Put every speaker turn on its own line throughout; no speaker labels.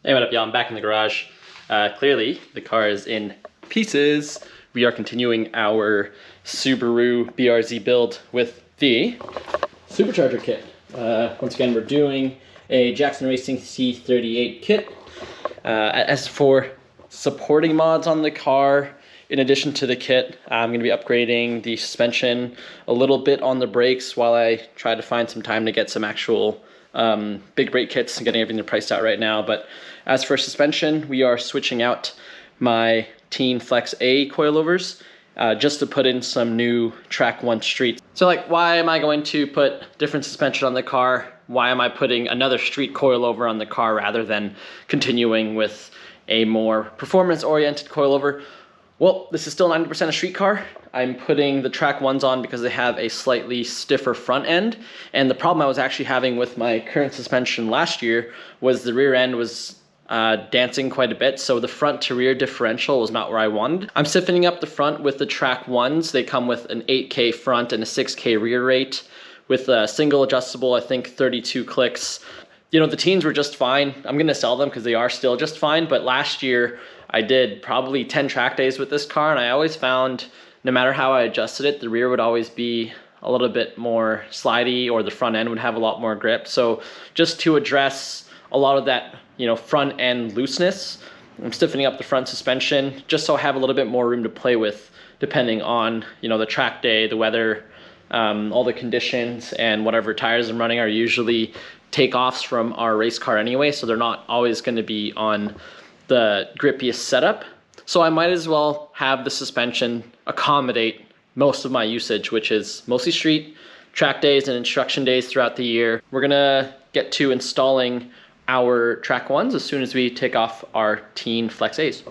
Hey, what up, y'all? I'm back in the garage. Clearly, the car is in pieces. We are continuing our Subaru BRZ build with the Supercharger kit. Once again, we're doing a Jackson Racing C38 kit. As for supporting mods on the car, in addition to the kit, I'm going to be upgrading the suspension, a little bit on the brakes while I try to find some time to get some actual big brake kits and getting everything priced out right now. But as for suspension, we are switching out my Tein Flex A coilovers just to put in some new Track 1 street. So like, why am I going to put different suspension on the car? Why am I putting another street coilover on the car rather than continuing with a more performance-oriented coilover? Well, this is still 90% a street car. I'm putting the Track 1s on because they have a slightly stiffer front end. And the problem I was actually having with my current suspension last year was the rear end was dancing quite a bit, so the front to rear differential was not where I wanted. I'm stiffening up the front with the Track 1s. They come with an 8K front and a 6K rear rate with a single adjustable, I think 32 clicks. You know, the Teins were just fine. I'm gonna sell them because they are still just fine, but last year I did probably 10 track days with this car, and I always found no matter how I adjusted it, the rear would always be a little bit more slidey or the front end would have a lot more grip. So just to address a lot of that, you know, front end looseness, I'm stiffening up the front suspension just so I have a little bit more room to play with depending on, you know, the track day, the weather, all the conditions, and whatever tires I'm running are usually takeoffs from our race car anyway, so they're not always going to be on the grippiest setup. So I might as well have the suspension accommodate most of my usage, which is mostly street, track days, and instruction days throughout the year. We're gonna get to installing our Track 1s as soon as we take off our Tein Flex A's.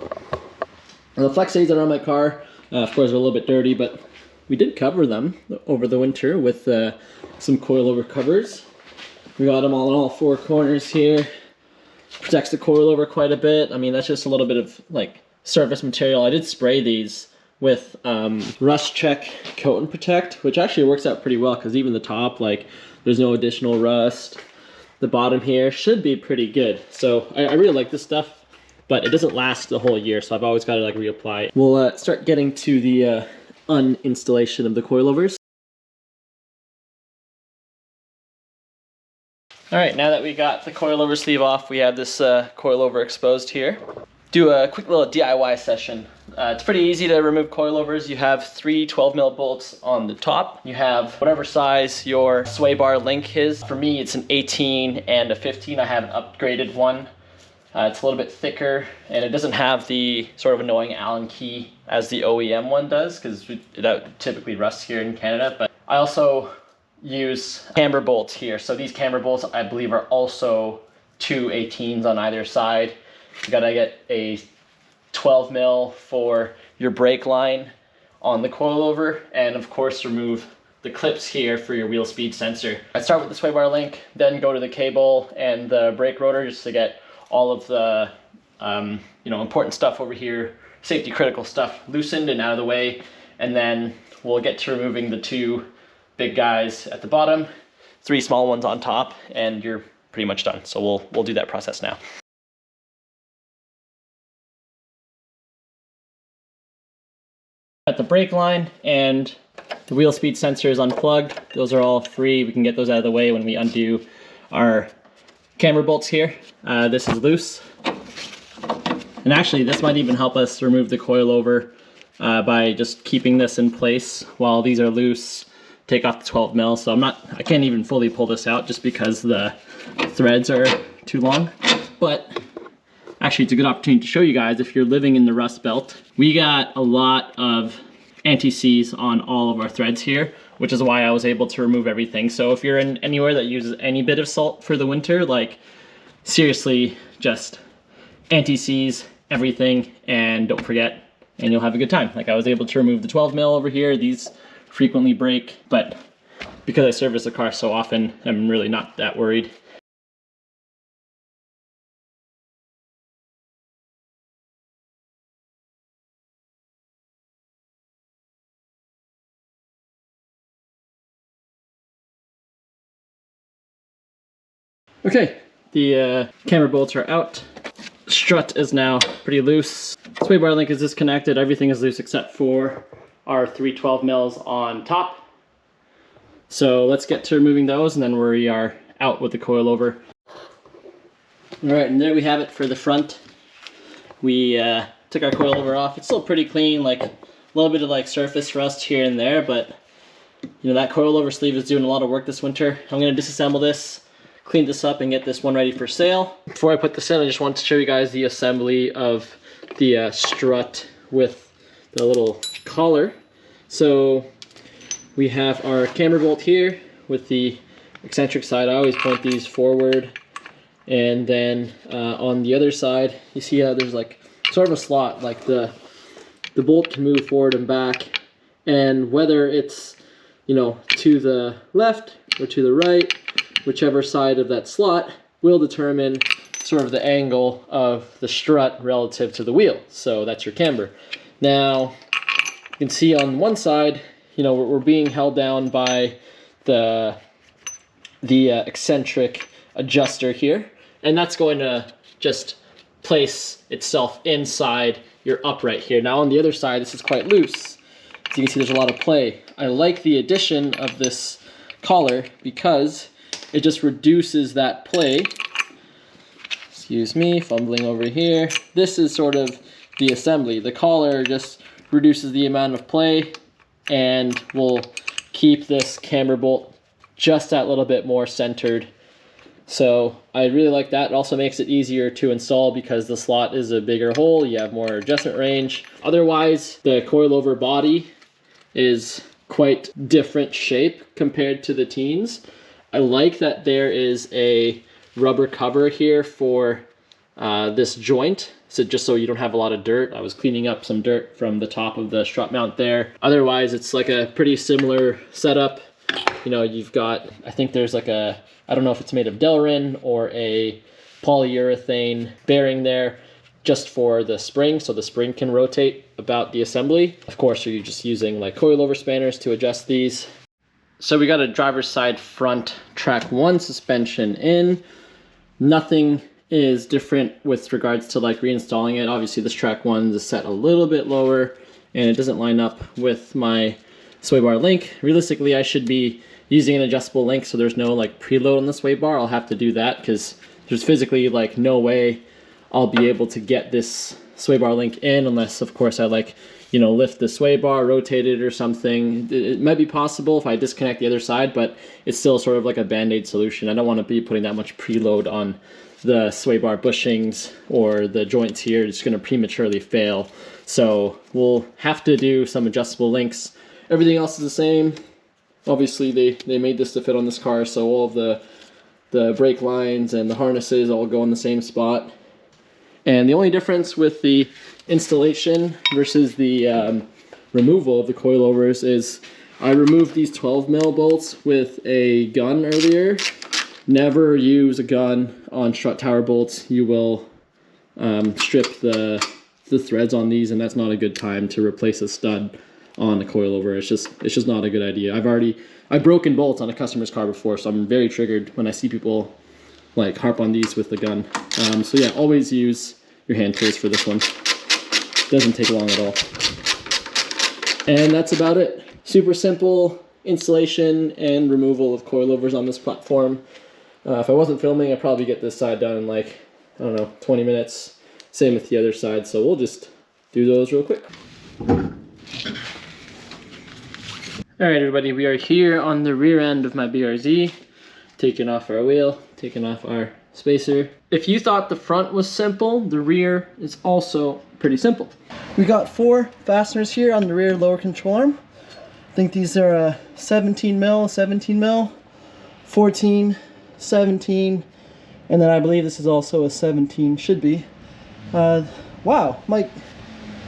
Now, the Flex A's that are on my car, of course, are a little bit dirty, but we did cover them over the winter with some coilover covers. We got them all in all four corners here. Protects the coilover quite a bit. I mean, that's just a little bit of like surface material. I did spray these with Rust Check Coat and Protect, which actually works out pretty well because even the top, like, there's no additional rust. The bottom here should be pretty good. So I really like this stuff, but it doesn't last the whole year, so I've always got to like reapply it. We'll start getting to the uninstallation of the coilovers. All right, now that we got the coilover sleeve off, we have this coilover exposed here. Do a quick little DIY session. It's pretty easy to remove coilovers. You have three 12mm bolts on the top. You have whatever size your sway bar link is. For me, it's an 18 and a 15. I have an upgraded one. It's a little bit thicker, and it doesn't have the sort of annoying Allen key as the OEM one does, because that typically rusts here in Canada. But I also use camber bolts here. So these camber bolts, I believe, are also two 18s on either side. You gotta get a 12mm for your brake line on the coilover, and of course remove the clips here for your wheel speed sensor. I start with the sway bar link, then go to the cable and the brake rotor just to get all of the you know, important stuff over here, safety critical stuff, loosened and out of the way, and then we'll get to removing the two big guys at the bottom, three small ones on top, and you're pretty much done. So we'll do that process now. Got the brake line and the wheel speed sensor is unplugged. Those are all free. We can get those out of the way when we undo our camber bolts here. This is loose. And actually, this might even help us remove the coilover by just keeping this in place while these are loose. Take off the 12mm. So I can't even fully pull this out just because the threads are too long. But actually, it's a good opportunity to show you guys if you're living in the Rust Belt. We got a lot of anti-seize on all of our threads here, which is why I was able to remove everything. So if you're in anywhere that uses any bit of salt for the winter, like seriously, just anti-seize everything and don't forget, and you'll have a good time. Like, I was able to remove the 12mm over here. These frequently break, but because I service the car so often, I'm really not that worried. Okay, the camber bolts are out. strut is now pretty loose. Sway bar link is disconnected. Everything is loose except for our 312 mils on top. So let's get to removing those, and then we are out with the coilover. All right, and there we have it for the front. We took our coilover off. It's still pretty clean, like a little bit of like surface rust here and there, but you know, that coilover sleeve is doing a lot of work this winter. I'm gonna disassemble this, clean this up, and get this one ready for sale. Before I put this in, I just want to show you guys the assembly of the strut with the little collar. So we have our camber bolt here with the eccentric side. I always point these forward. And then on the other side, you see how there's like sort of a slot, like the bolt can move forward and back. And whether it's, you know, to the left or to the right, whichever side of that slot will determine sort of the angle of the strut relative to the wheel. So that's your camber. Now, you can see on one side, you know, we're being held down by the eccentric adjuster here, and that's going to just place itself inside your upright here. Now on the other side, this is quite loose. As you can see, there's a lot of play. I like the addition of this collar because it just reduces that play. Excuse me, fumbling over here. This is sort of the assembly. The collar just reduces the amount of play and will keep this camber bolt just that little bit more centered. So I really like that. It also makes it easier to install because the slot is a bigger hole. You have more adjustment range. Otherwise, the coilover body is quite different shape compared to the Teins. I like that there is a rubber cover here for this joint, so just so you don't have a lot of dirt. I was cleaning up some dirt from the top of the strut mount there. Otherwise, it's like a pretty similar setup. You know, you've got, I think there's like a, I don't know if it's made of Delrin or a polyurethane bearing there just for the spring, so the spring can rotate about the assembly. Of course, you're just using like coilover spanners to adjust these. So we got a driver's side front track 1 suspension in. Nothing is different with regards to like reinstalling it. Obviously this track 1 is set a little bit lower and it doesn't line up with my sway bar link. Realistically, I should be using an adjustable link so there's no like preload on the sway bar. I'll have to do that because there's physically like no way I'll be able to get this sway bar link in unless of course I like, you know, lift the sway bar, rotate it or something. It might be possible if I disconnect the other side, but it's still sort of like a band-aid solution. I don't want to be putting that much preload on the sway bar bushings or the joints here. It's going to prematurely fail. So we'll have to do some adjustable links. Everything else is the same. Obviously they made this to fit on this car, so all of the brake lines and the harnesses all go in the same spot. And the only difference with the installation versus the removal of the coilovers is I removed these 12 mil bolts with a gun earlier. Never use a gun on strut tower bolts. You will strip the threads on these, and that's not a good time to replace a stud on a coilover. It's just not a good idea. I've broken bolts on a customer's car before, so I'm very triggered when I see people like harp on these with the gun. So yeah, always use your hand tools for this one. Doesn't take long at all. And that's about it. Super simple installation and removal of coilovers on this platform. If I wasn't filming, I'd probably get this side done in like, I don't know, 20 minutes. Same with the other side, so we'll just do those real quick. Alright everybody, we are here on the rear end of my BRZ, taking off our wheel, taking off our spacer. If you thought the front was simple, the rear is also pretty simple. We got 4 fasteners here on the rear lower control arm. I think these are 17 mil, 17 mil, 14, 17, and then I believe this is also a 17, should be. Wow, my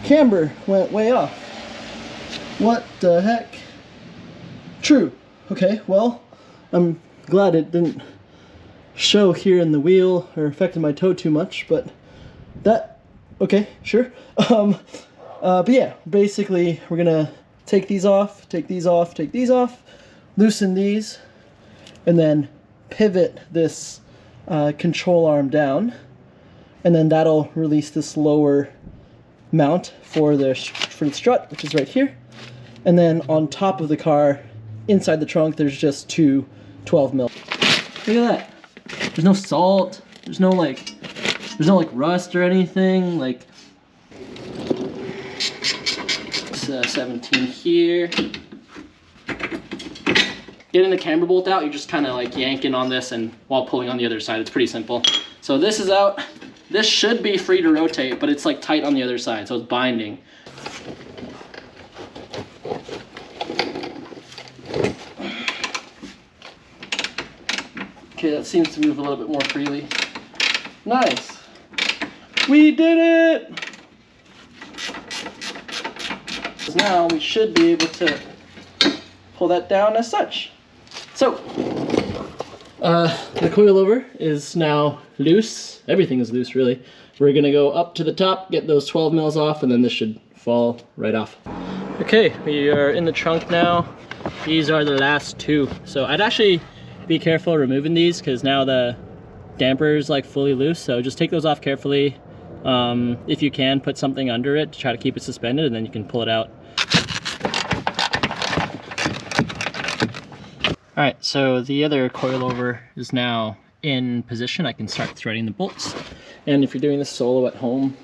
camber went way off. What the heck? True. Okay, well, I'm glad it didn't show here in the wheel or affected my toe too much, but that, okay, sure. But yeah, basically we're gonna take these off, take these off, take these off, loosen these, and then pivot this control arm down,
and then that'll release this lower mount for the strut, which is right here. And then on top of the car, inside the trunk, there's just two 12 mil. Look at that. There's no salt. There's no like rust or anything. Like, it's 17 here. Getting the camber bolt out, you're just kind of like yanking on this and while pulling on the other side. It's pretty simple. So this is out. This should be free to rotate, but it's like tight on the other side, so it's binding. Okay, that seems to move a little bit more freely. Nice. We did it! Now we should be able to pull that down as such. So, the coilover is now loose. Everything is loose, really. We're gonna go up to the top, get those 12 mils off, and then this should fall right off. Okay, we are in the trunk now. These are the last two. So I'd actually be careful removing these because now the damper is like fully loose. So just take those off carefully. If you can, put something under it to try to keep it suspended, and then you can pull it out. All right, so the other coilover is now in position. I can start threading the bolts. And if you're doing this solo at home,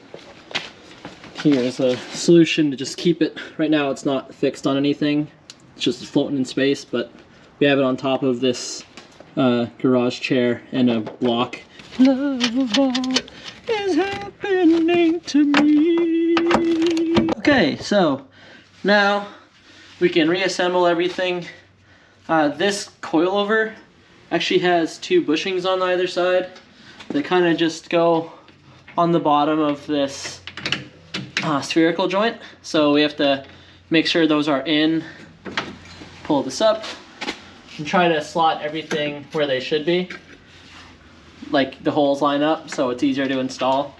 here's a solution to just keep it. Right now it's not fixed on anything. It's just floating in space, but we have it on top of this garage chair and a block. Love is happening to me. Okay, so now we can reassemble everything. This coilover actually has two bushings on either side. They kind of just go on the bottom of this spherical joint. So we have to make sure those are in, pull this up, and try to slot everything where they should be. Like the holes line up so it's easier to install.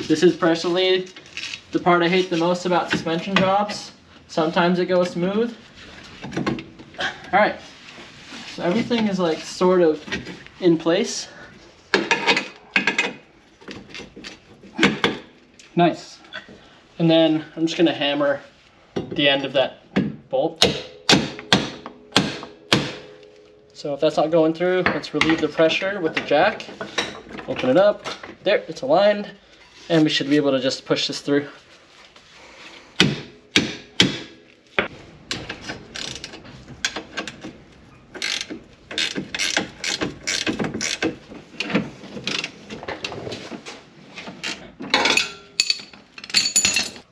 This is personally the part I hate the most about suspension jobs. Sometimes it goes smooth. All right, so everything is like sort of in place. Nice. And then I'm just gonna hammer the end of that bolt. So if that's not going through, let's relieve the pressure with the jack. Open it up. There, it's aligned. And we should be able to just push this through.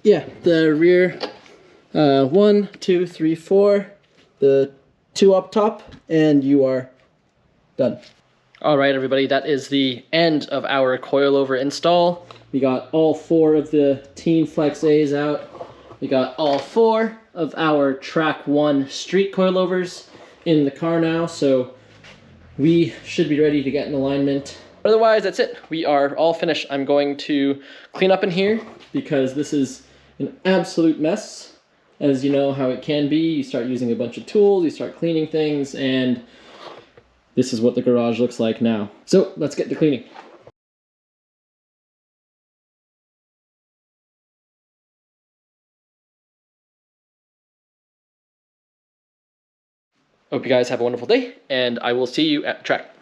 Yeah, the rear, 1, 2, 3, 4, the 2 up top, and you are done. All right, everybody, that is the end of our coilover install. We got all 4 of the Tein Flex A's out. We got all 4 of our Track 1 street coilovers in the car now, so we should be ready to get in alignment. Otherwise, that's it. We are all finished. I'm going to clean up in here because this is an absolute mess. As you know how it can be, you start using a bunch of tools, you start cleaning things, and this is what the garage looks like now. So let's get to cleaning. Hope you guys have a wonderful day, and I will see you at the track.